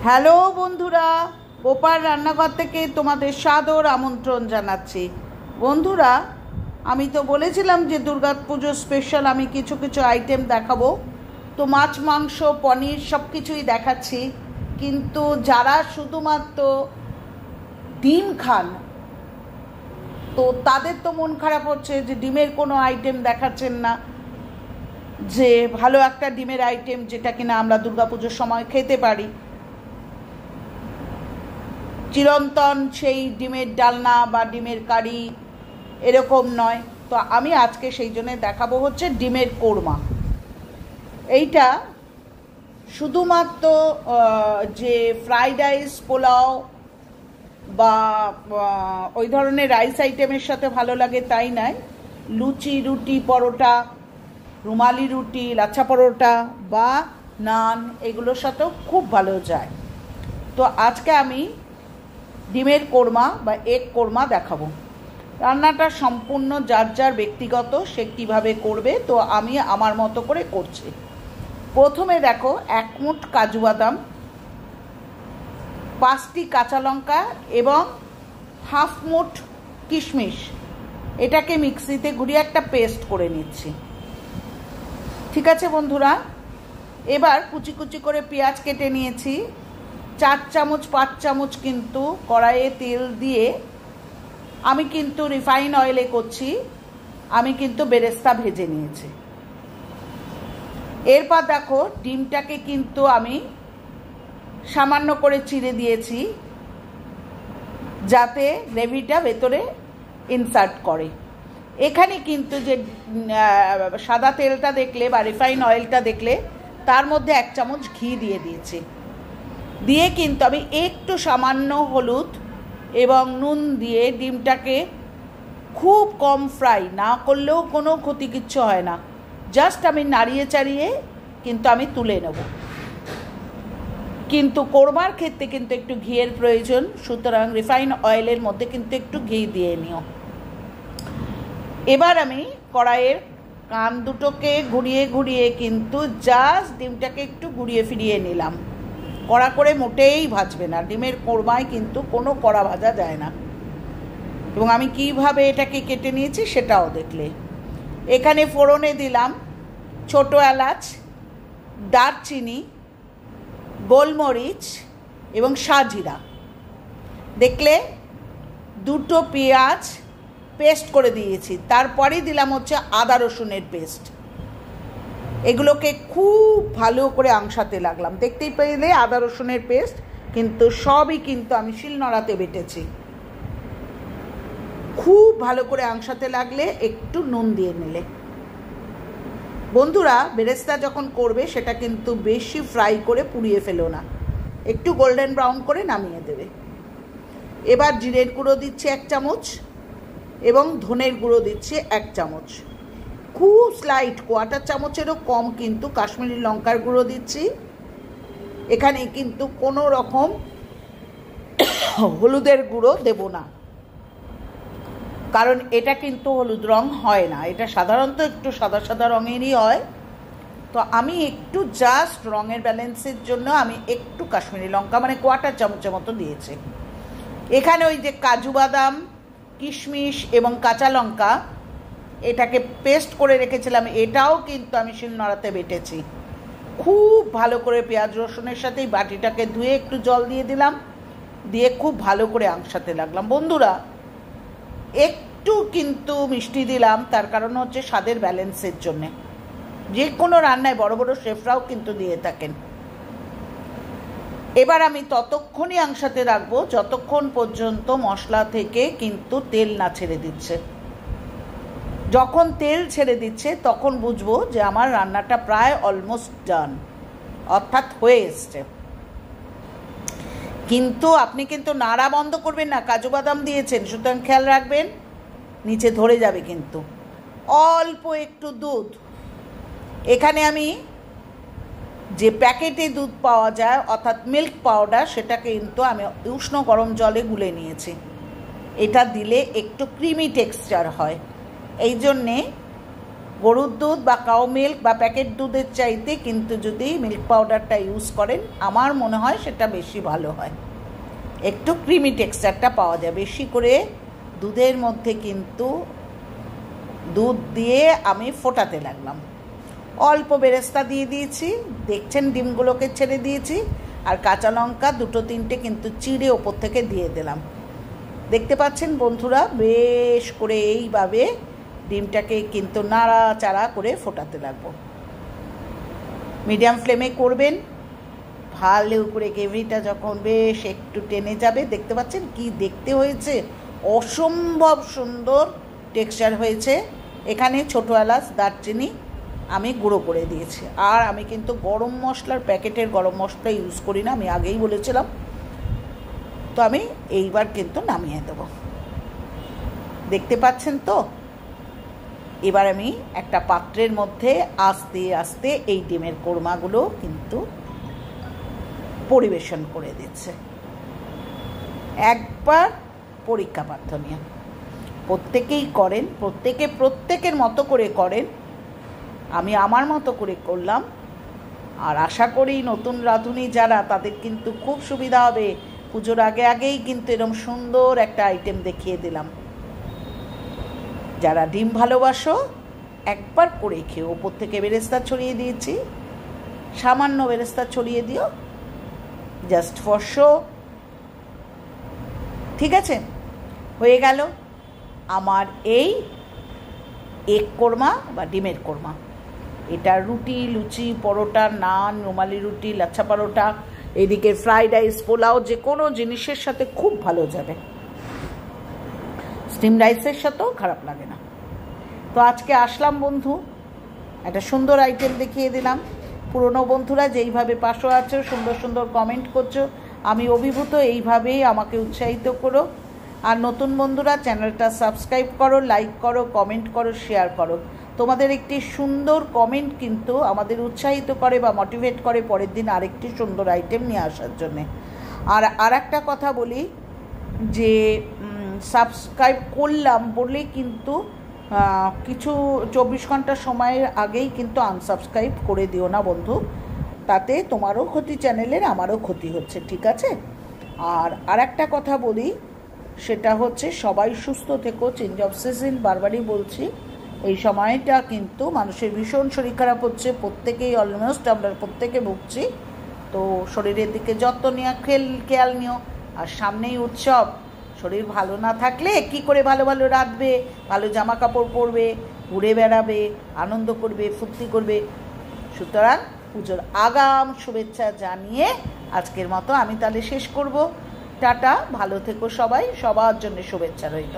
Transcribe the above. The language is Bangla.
হ্যালো বন্ধুরা, গোপাল রান্নাঘর থেকে তোমাদের সাদর আমন্ত্রণ জানাচ্ছি। বন্ধুরা, আমি তো বলেছিলাম যে দুর্গা পুজো স্পেশাল আমি কিছু কিছু আইটেম দেখাবো। তো মাছ, মাংস, পনির সব কিছুই দেখাচ্ছি, কিন্তু যারা শুধুমাত্র ডিম খান তো তাদের তো মন খারাপ হচ্ছে যে ডিমের কোনো আইটেম দেখাচ্ছেন না, যে ভালো একটা ডিমের আইটেম যেটা কিনা আমরা দুর্গাপুজোর সময় খেতে পারি। চিরন্তন সেই ডিমের ডালনা বা ডিমের কারি এরকম নয়। তো আমি আজকে সেই জন্য দেখাবো হচ্ছে ডিমের কোরমা। এইটা শুধুমাত্র যে ফ্রাইড রাইস, পোলাও বা ওই ধরনের রাইস আইটেমের সাথে ভালো লাগে তাই নয়, লুচি, রুটি, পরোটা, রুমালি রুটি, লাচ্ছা পরোটা বা নান এগুলোর সাথেও খুব ভালো যায়। তো আজকে আমি ডিমের কোরমা বা এগ কোরমা দেখাবো। রান্নাটা সম্পূর্ণ যার যার ব্যক্তিগত, সে কীভাবে করবে, তো আমি আমার মতো করে করছি। প্রথমে দেখো, 1 মুঠ কাজু বাদাম, 5টি কাঁচা লঙ্কা এবং 1/2 মুঠ কিশমিশ, এটাকে মিক্সিতে ঘুরিয়ে একটা পেস্ট করে নিচ্ছি। ঠিক আছে বন্ধুরা, এবার কুচি কুচি করে পেঁয়াজ কেটে নিয়েছি। 4 চামচ 5 চামচ কিন্তু কড়াইয়ে তেল দিয়ে, আমি কিন্তু রিফাইন অয়েলে করছি, আমি কিন্তু বেরেস্তা ভেজে নিয়েছি। এরপর দেখো, ডিমটাকে কিন্তু আমি সামান্য করে চিড়ে দিয়েছি যাতে গ্রেভিটা ভেতরে ইনসার্ট করে। এখানে কিন্তু যে সাদা তেলটা দেখলে বা রিফাইন অয়েলটা দেখলে, তার মধ্যে 1 চামচ ঘি দিয়ে দিয়েছি। দিয়ে কিন্তু আমি একটু সামান্য হলুদ এবং নুন দিয়ে ডিমটাকে খুব কম ফ্রাই না করলেও কোনো ক্ষতি কিচ্ছু হয় না, জাস্ট আমি নাড়িয়ে চাড়িয়ে কিন্তু আমি তুলে নেব। কিন্তু কোরমার ক্ষেত্রে কিন্তু একটু ঘিয়ের প্রয়োজন, সুতরাং রিফাইন অয়েলের মধ্যে কিন্তু একটু ঘি দিয়ে নিও। এবার আমি কড়াইয়ের কান দুটোকে ঘুরিয়ে ঘুরিয়ে কিন্তু জাস্ট ডিমটাকে একটু ঘুরিয়ে ফিরিয়ে নিলাম। কড়া করে মোটেই ভাজবে না, ডিমের কোরমায় কিন্তু কোনো কড়া ভাজা যায় না। এবং আমি কিভাবে এটাকে কেটে নিয়েছি সেটাও দেখলে। এখানে ফোড়নে দিলাম ছোটো এলাচ, দারচিনি, গোলমরিচ এবং সাজিরা। দেখলে 2টো পেঁয়াজ পেস্ট করে দিয়েছি। তারপরেই দিলাম হচ্ছে আদা রসুনের পেস্ট। এগুলোকে খুব ভালো করে আংশাতে লাগলাম। দেখতেই পেলে আদা রসুনের পেস্ট কিন্তু সবই কিন্তু আমি শিলনোড়াতে বেটেছি। খুব ভালো করে আংশাতে লাগলে একটু নুন দিয়ে নিলে। বন্ধুরা, বেরেস্তা যখন করবে সেটা কিন্তু বেশি ফ্রাই করে পুড়িয়ে ফেলো না, একটু গোল্ডেন ব্রাউন করে নামিয়ে দেবে। এবার জিরের গুঁড়ো দিচ্ছি 1 চামচ এবং ধনের গুঁড়ো দিচ্ছি 1 চামচ। খুব স্লাইট 1/4 চামচেরও কম কিন্তু কাশ্মীরি লঙ্কার গুঁড়ো দিচ্ছি। এখানে কিন্তু কোনো রকম হলুদের গুঁড়ো দেব না, কারণ এটা কিন্তু হলুদ রং হয় না, এটা সাধারণত একটু সাদা সাদা রঙেরই হয়। তো আমি একটু জাস্ট রঙের ব্যালেন্সের জন্য আমি একটু কাশ্মীরি লঙ্কা মানে 1/4 চামচের মতো দিয়েছি। এখানে ওই যে কাজু বাদাম, কিশমিশ এবং কাঁচা লঙ্কা এটাকে পেস্ট করে রেখেছিলাম, এটাও কিন্তু আমি শিলনোড়াতে বেটেছি। খুব ভালো করে পেঁয়াজ রসুনের সাথে এই বাটিটাকে ধুয়ে একটু জল দিয়ে দিলাম, দিয়ে খুব ভালো করে আংশাতে লাগলাম। বন্ধুরা, একটু কিন্তু মিষ্টি দিলাম, তার কারণ হচ্ছে স্বাদের ব্যালেন্সের জন্যে। যে কোনো রান্নায় বড় বড় শেফরাও কিন্তু দিয়ে থাকেন। এবার আমি ততক্ষণই আংশাতে রাখবো যতক্ষণ পর্যন্ত মশলা থেকে কিন্তু তেল না ছেড়ে দিচ্ছে। যখন তেল ছেড়ে দিচ্ছে তখন বুঝবো যে আমার রান্নাটা প্রায় অলমোস্ট ডান, অর্থাৎ হয়ে এসছে। কিন্তু আপনি কিন্তু নাড়া বন্ধ করবেন না, কাজু বাদাম দিয়েছেন, সুতরাং খেয়াল রাখবেন নিচে ধরে যাবে। কিন্তু অল্প একটু দুধ, এখানে আমি যে প্যাকেটে দুধ পাওয়া যায় অর্থাৎ মিল্ক পাউডার, সেটা কিন্তু আমি উষ্ণ গরম জলে গুলে নিয়েছি। এটা দিলে একটু ক্রিমি টেক্সচার হয়, এই জন্যে গরুর দুধ বা কাউ মিল্ক বা প্যাকেট দুধের চাইতে কিন্তু যদি মিল্ক পাউডারটা ইউজ করেন আমার মনে হয় সেটা বেশি ভালো হয়, একটু ক্রিমি টেক্সচারটা পাওয়া যায়। বেশি করে দুধের মধ্যে কিন্তু দুধ দিয়ে আমি ফোটাতে লাগলাম। অল্প বেরেস্তা দিয়ে দিয়েছি, দেখছেন ডিমগুলোকে ছেড়ে দিয়েছি, আর কাঁচা লঙ্কা 2-3টে কিন্তু চিড়ে ওপর থেকে দিয়ে দিলাম। দেখতে পাচ্ছেন বন্ধুরা, বেশ করে এইভাবে ডিমটাকে কিন্তু নাড়াচাড়া করে ফোটাতে লাগবো। মিডিয়াম ফ্লেমে করবেন। ভালো করে গ্রেভিটা যখন বেশ একটু টেনে যাবে, দেখতে পাচ্ছেন কি দেখতে হয়েছে, অসম্ভব সুন্দর টেক্সচার হয়েছে। এখানে ছোটো এলাচ দারচিনি আমি গুঁড়ো করে দিয়েছি। আর আমি কিন্তু গরম মশলার প্যাকেটের গরম মশলা ইউজ করি না, আমি আগেই বলেছিলাম। তো আমি এইবার কিন্তু নামিয়ে দেব। দেখতে পাচ্ছেন তো। এবার আমি একটা পাত্রের মধ্যে আস্তে আস্তে এই ডিমের কোরমাগুলো কিন্তু পরিবেশন করে দিচ্ছে। একবার পরীক্ষা প্রার্থনীয়, প্রত্যেকেই করেন, প্রত্যেকের মতো করে করেন। আমি আমার মতো করে করলাম, আর আশা করি নতুন রাঁধুনি যারা তাদের কিন্তু খুব সুবিধা হবে। পুজোর আগেই কিন্তু এরকম সুন্দর একটা আইটেম দেখিয়ে দিলাম। যারা ডিম ভালোবাসো একবার করে খেও। ওপর থেকে বেরেস্তা ছড়িয়ে দিয়েছি, সামান্য বেরেস্তা ছড়িয়ে দিও, জাস্ট ফর শো। ঠিক আছে, হয়ে গেল আমার এই এগ কোরমা বা ডিমের কোরমা। এটা রুটি, লুচি, পরোটা, নান, রুমালি রুটি, লাচ্ছা পরোটা, এদিকে ফ্রাইড রাইস, পোলাও, যে কোনো জিনিসের সাথে খুব ভালো যাবে। স্টিম রাইসের সাথেও খারাপ লাগে না। তো আজকে আসলাম বন্ধু, একটা সুন্দর আইটেম দেখিয়ে দিলাম। পুরনো বন্ধুরা যেইভাবে পাশে আছো, সুন্দর সুন্দর কমেন্ট করছো, আমি অভিভূত। এইভাবেই আমাকে উৎসাহিত করো। আর নতুন বন্ধুরা চ্যানেলটা সাবস্ক্রাইব করো, লাইক করো, কমেন্ট করো, শেয়ার করো। তোমাদের একটি সুন্দর কমেন্ট কিন্তু আমাদের উৎসাহিত করে বা মোটিভেট করে পরের দিন আরেকটি সুন্দর আইটেম নিয়ে আসার জন্যে। আর একটা কথা বলি, যে সাবস্ক্রাইব করলাম বলে কিন্তু কিছু 24 ঘন্টা সময়ের আগেই কিন্তু আনসাবস্ক্রাইব করে দিও না বন্ধু, তাতে তোমারও ক্ষতি চ্যানেলের, আমারও ক্ষতি হচ্ছে। ঠিক আছে। আর একটা কথা বলি, সেটা হচ্ছে সবাই সুস্থ থেকো। চেঞ্জ অফ সিজন বারবারই বলছি, এই সময়টা কিন্তু মানুষের ভীষণ শরীর খারাপ হচ্ছে, প্রত্যেকেই অলমোস্ট আমরা প্রত্যেকে ভুগছি। তো শরীরের দিকে যত্ন নিয়ে খেয়াল নিও। আর সামনেই উৎসব, শরীর ভালো না থাকলে কি করে ভালো ভালো রাঁধবে, ভালো জামা কাপড় পরবে, ঘুরে বেড়াবে, আনন্দ করবে, ফুর্তি করবে। সুতরাং পুজোর আগাম শুভেচ্ছা জানিয়ে আজকের মতো আমি তাহলে শেষ করব। টাটা, ভালো থেকো সবাই, সবার জন্য শুভেচ্ছা রইল।